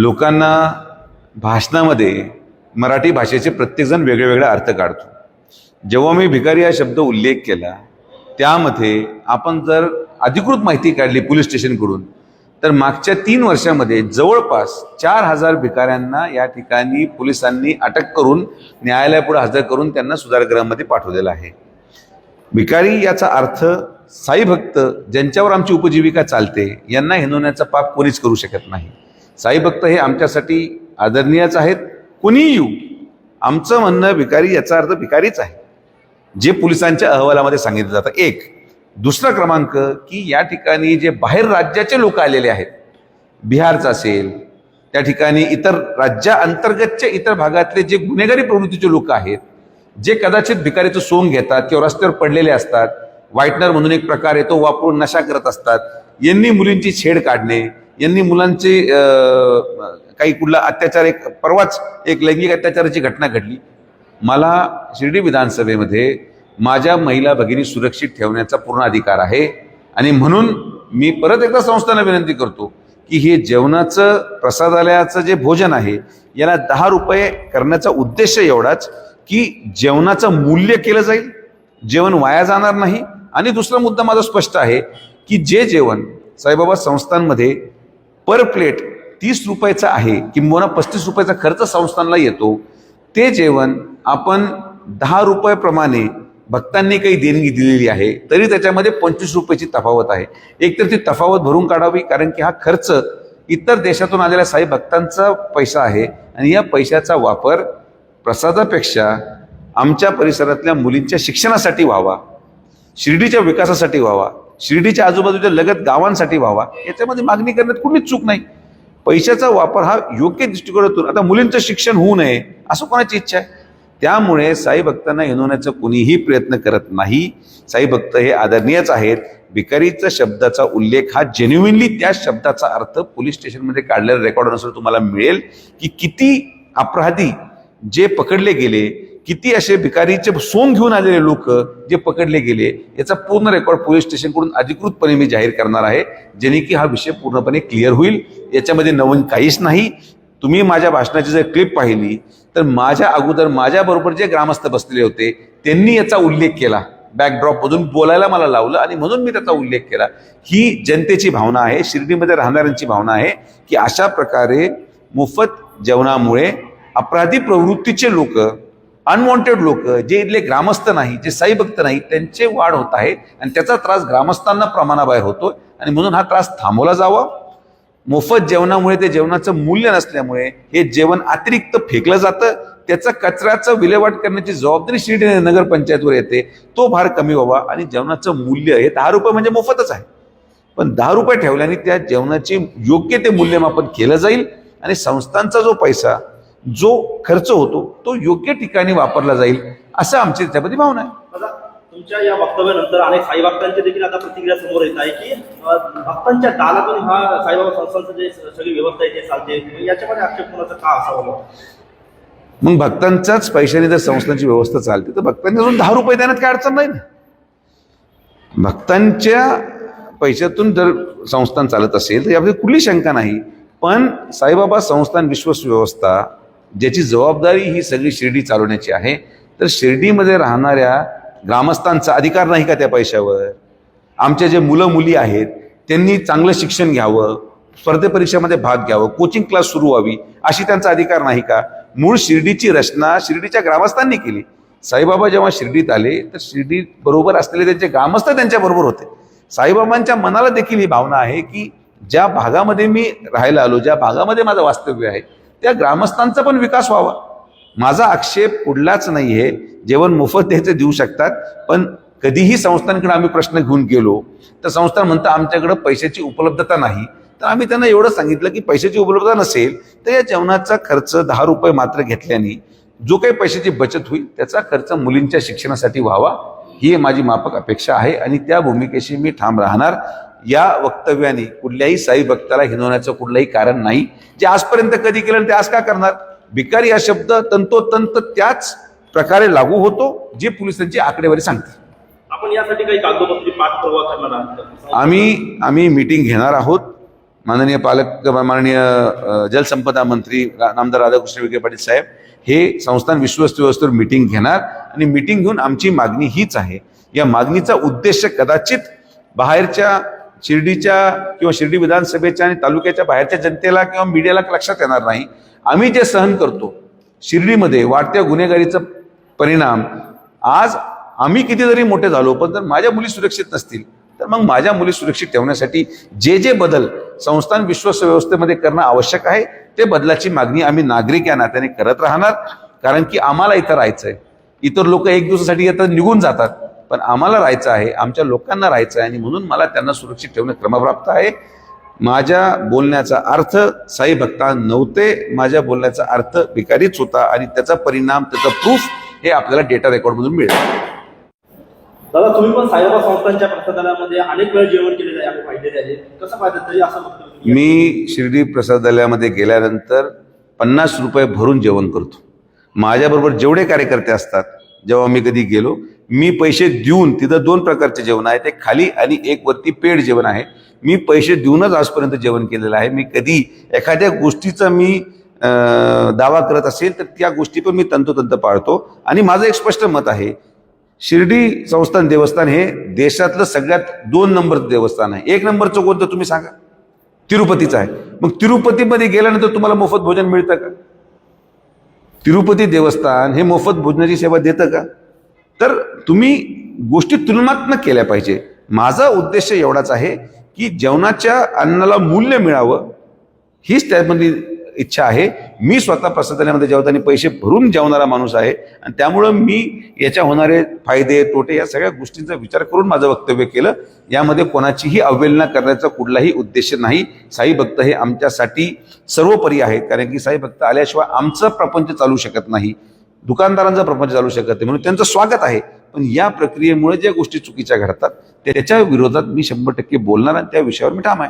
लोकांना भाषणामध्ये मराठी भाषेचे प्रत्येकजण वेगळे वेगळे अर्थ काढतो. जेव्हा मी भिकारी हा शब्द उल्लेख केला त्यामध्ये आपण जर अधिकृत माहिती काढली पोलीस स्टेशनकडून तर मागच्या 3 वर्षामध्ये जवळपास 4000 भिकाऱ्यांना या ठिकाणी पोलिसांनी अटक करून न्यायालयापुढे हजर करून त्यांना सुधारगृहामध्ये पाठवलेलं आहे. भिकारी याचा अर्थ साई भक्त ज्यांच्यावर आमची उपजीविका चालते यांना हिंदवण्याचा पाप कोणीच करू शकत नाही. साई भक्त हे आमच्यासाठी आदरणीयच आहेत. कोणीही येऊ, आमचं म्हणणं भिकारी याचा अर्थ भिकारीच आहे जे पोलिसांच्या अहवालामध्ये सांगितलं जातं. एक दुसरा क्रमांक की या ठिकाणी जे बाहेर राज्याचे लोक आलेले आहेत, बिहारचा असेल, त्या ठिकाणी इतर राज्याअंतर्गतच्या इतर भागातले जे गुन्हेगारी प्रवृत्तीचे लोक आहेत, जे कदाचित भिकारीचं सोंग घेतात किंवा रस्त्यावर पडलेले असतात, व्हाईटनर म्हणून एक प्रकार आहे तो वापरून नशा करत असतात, यांनी मुलींची छेड काढणे, यांनी मुलांचे काही कुठला अत्याचार, एक परवाच एक लैंगिक अत्याचाराची घटना घडली. मला शिर्डी विधानसभेमध्ये माझ्या महिला भगिनी सुरक्षित ठेवण्याचा पूर्ण अधिकार आहे आणि म्हणून मी परत एकदा संस्थांना विनंती करतो की हे जेवणाचं प्रसादालयाचं जे भोजन आहे याला 10 रुपये करण्याचा उद्देश एवढाच की जेवणाचं मूल्य केलं जाईल, जेवण वाया जाणार नाही. आणि दुसरा मुद्दा माझा स्पष्ट आहे की जे जेवण साईबाबा संस्थांमध्ये पर प्लेट 30 रुपयाचं आहे किंवा 35 रुपयाचा खर्च संस्थांना येतो, ते जेवण आपण 10 रुपयाप्रमाणे भक्तांनी काही देणगी दिलेली आहे तरी त्याच्यामध्ये 25 रुपयाची तफावत आहे. एकतर ती तफावत भरून काढावी, कारण की हा खर्च इतर देशातून आलेल्या साई भक्तांचा पैसा आहे आणि या पैशाचा वापर प्रसादापेक्षा आमच्या परिसरातल्या मुलींच्या शिक्षणासाठी व्हावा, शिर्डीच्या विकासासाठी व्हावा, शिर्डीच्या आजूबाजूच्या लगत गावांसाठी व्हावा. याच्यामध्ये मागणी करण्यात कुणीच चूक नाही. पैशाचा वापर हा योग्य दृष्टिकोनातून, आता मुलींचं शिक्षण होऊ नये असं कोणाची इच्छा आहे? त्यामुळे साई भक्तांना हिंदवण्याचा कुणीही प्रयत्न करत नाही. साई भक्त हे आदरणीयच आहेत. भिकारीचा शब्दाचा उल्लेख हा जेन्युइनली त्या शब्दाचा अर्थ पोलीस स्टेशनमध्ये काढलेल्या रेकॉर्डनुसार तुम्हाला मिळेल की किती अपराधी जे पकडले गेले, किती असे भिकारीचे सोंग घेऊन आलेले लोक जे पकडले गेले, याचा पूर्ण रेकॉर्ड पोलीस स्टेशनकडून अधिकृतपणे मी जाहीर करणार आहे, जेणे की हा विषय पूर्णपणे क्लिअर होईल. याच्यामध्ये नवीन काहीच नाही. तुम्ही माझ्या भाषणाची जर क्लिप पाहिली तर माझ्या अगोदर माझ्याबरोबर जे ग्रामस्थ बसलेले होते त्यांनी याचा उल्लेख केला, बॅकड्रॉपमधून बोलायला मला लावलं आणि म्हणून मी त्याचा उल्लेख केला. ही जनतेची भावना आहे, शिर्डीमध्ये राहणाऱ्यांची भावना आहे की अशा प्रकारे मोफत जेवणामुळे अपराधी प्रवृत्तीचे लोक, अनवॉन्टेड लोक, जे इथले ग्रामस्थ नाही, जे साई भक्त नाही, त्यांचे वाढ होत आहे आणि त्याचा त्रास ग्रामस्थांना प्रमाणाबाहेर होतोय आणि म्हणून हा त्रास थांबवला जावा. मोफत जेवणामुळे ते जेवणाचं मूल्य नसल्यामुळे हे जेवण अतिरिक्त फेकलं जातं. त्याचा कचऱ्याचं विल्हेवाट करण्याची जबाबदारी शिर्डी नगरपंचायतवर येते. तो भार कमी व्हावा आणि जेवणाचं मूल्य हे 10 रुपये म्हणजे मोफतच आहे, पण 10 रुपये ठेवल्याने त्या जेवणाचे योग्य ते मूल्यमापन केलं जाईल आणि संस्थांचा जो पैसा, जो खर्च होतो तो योग्य ठिकाणी वापरला जाईल, असं आमची त्याच्यामध्ये भावना आहे. तुमच्या या वक्तव्यानंतर अनेक साई भक्तांची देखील आता प्रतिक्रिया समोर येत आहे की भक्तांच्या दालातून हा साईबाबा संस्थांचं जे सगळी व्यवस्था आहे ते चालते, याच्यामध्ये आक्षेप कोणाचा का असावा? मग भक्तांच्याच पैशाने जर संस्थांची व्यवस्था चालते तर भक्तांनी अजून 10 रुपये देण्यात काय अडचण नाही ना. भक्तांच्या पैशातून जर संस्थान चालत असेल तर यामध्ये कुठली शंका नाही. पण साईबाबा संस्थान विश्वास व्यवस्था ज्याची जबाबदारी ही सगळी शिर्डी चालवण्याची आहे, तर शिर्डीमध्ये राहणाऱ्या ग्रामस्थांचा अधिकार नाही का त्या पैशावर? आमचे जे मुलं मुली आहेत त्यांनी चांगलं शिक्षण घ्यावं, स्पर्धेपरीक्षेमध्ये भाग घ्यावं, कोचिंग क्लास सुरू व्हावी, अशी त्यांचा अधिकार नाही का? मूळ शिर्डीची रचना शिर्डीच्या ग्रामस्थांनी केली. साईबाबा जेव्हा शिर्डीत आले तर शिर्डी बरोबर असलेले त्यांचे ग्रामस्थ त्यांच्याबरोबर होते. साईबाबांच्या मनाला देखील ही भावना आहे की ज्या भागामध्ये मी राहायला आलो, ज्या भागामध्ये माझं वास्तव्य आहे, त्या ग्रामस्थांचा पण विकास व्हावा. माझा आक्षेप कुठलाच नाही आहे. जेवण मोफत द्यायचं देऊ शकतात, पण कधीही संस्थांकडे आम्ही प्रश्न घेऊन गेलो तर संस्थान म्हणतं आमच्याकडे पैशाची उपलब्धता नाही. तर आम्ही त्यांना एवढं सांगितलं की पैशाची उपलब्धता नसेल तर या जेवणाचा खर्च 10 रुपये मात्र घेतल्याने जो काही पैशाची बचत होईल त्याचा खर्च मुलींच्या शिक्षणासाठी व्हावा, ही माझी माफक अपेक्षा आहे आणि त्या भूमिकेशी मी ठाम राहणार. या वक्तव्याने कुठल्याही साई भक्ताला हिंदवण्याचं कुठलंही कारण नाही. जे आजपर्यंत कधी केलं ते आज का करणार? भिकारी हा शब्द तंतोतंत त्याच प्रकारे लागू होतो जे पोलिसांची आकडेवारी सांगते. आपण यासाठी काही कागदपत्री पाठपुरावा करणार आहात? आम्ही मीटिंग घेणार आहोत माननीय माननीय जलसंपदा मंत्री नामदार राधाकृष्ण विखे पाटील साहेब हे संस्थान विश्वस्त व्यवस्थेवर मिटिंग घेणार आणि मिटिंग घेऊन आमची मागणी हीच आहे. या मागणीचा उद्देश कदाचित बाहेरच्या शिर्डीच्या किंवा शिर्डी विधानसभेच्या आणि तालुक्याच्या बाहेरच्या जनतेला किंवा मीडियाला लक्षात येणार नाही. आम्ही जे सहन करतो शिर्डीमध्ये वाढत्या गुन्हेगारीचा परिणाम, आज आम्ही किती जरी मोठे झालो पण जर माझ्या मुली सुरक्षित नसतील तर मग माझ्या मुली सुरक्षित ठेवण्यासाठी जे बदल संस्थान विश्वस्त व्यवस्थेमध्ये करणं आवश्यक आहे ते बदलाची मागणी आम्ही नागरिक या नात्याने करत राहणार. कारण की आम्हाला इथं राहायचं आहे. इतर लोक एक दिवसासाठी येतात निघून जातात, पण आम्हाला राहायचं आहे, आमच्या लोकांना राहायचं आहे आणि म्हणून मला त्यांना सुरक्षित ठेवणं क्रमप्राप्त आहे. माझ्या बोलण्याचा अर्थ साई भक्ता नव्हते, माझ्या बोलण्याचा अर्थ भिकारीच होता आणि त्याचा परिणाम, त्याचं प्रूफ हे आपल्याला डेटा रेकॉर्डमधून मिळेल. दादा, तुम्ही पण साईबाबा संस्थांच्या प्रसादालयामध्ये अनेक वेळा जेवण केलेलं आहे, आम्ही पाहिलेले आहे. कसं पाहिजे तरी असं वक्तव्य? मी शिर्डी प्रसादालयामध्ये गेल्यानंतर 50 रुपये भरून जेवण करतो. माझ्याबरोबर जेवढे कार्यकर्ते असतात, जेव्हा मी कधी गेलो, मी पैसे देऊन, तिथं 2 प्रकारचे जेवण आहे, ते खाली आणि एक वरती पेड जेवण आहे. मी पैसे देऊनच आजपर्यंत जेवण केलेलं आहे. मी कधी एखाद्या गोष्टीचा मी दावा करत असेल तर त्या गोष्टी पण मी तंतोतंत पाळतो. आणि माझं एक स्पष्ट मत आहे, शिर्डी संस्थान देवस्थान हे देशातलं सगळ्यात 2 नंबरचं देवस्थान आहे. 1 नंबरचं कोणतं तुम्ही सांगा? तिरुपतीचं आहे. मग तिरुपतीमध्ये गेल्यानंतर तुम्हाला मोफत भोजन मिळतं का? तिरुपती देवस्थान हे मोफत भोजनाची सेवा देतं का? तर तुम्ही गोष्टी तुलनात्मक केल्या पाहिजे. माझा उद्देश एवढाच आहे की जेवणाच्या अन्नाला मूल्य मिळावं, हीच त्यामध्ये इच्छा आहे. मी स्वतः प्रसादालयामध्ये जेवताना पैसे भरून जेवणारा माणूस आहे आणि त्यामुळं मी याच्या होणारे फायदे तोटे या सगळ्या गोष्टींचा विचार करून माझं वक्तव्य केलं. यामध्ये कोणाचीही अवहेलना करण्याचा कुठलाही उद्देश नाही. साई भक्त हे आमच्यासाठी सर्वोपरी आहेत, कारण की साई भक्त आल्याशिवाय आमचं प्रपंच चालू शकत नाही, दुकानदारांचा प्रपंच चालू शकत नाही. म्हणून त्यांचं स्वागत आहे. पण या प्रक्रियेमुळे ज्या गोष्टी चुकीच्या घडतात त्याच्या विरोधात मी 100% बोलणार आणि त्या विषयावर मी ठाम आहे.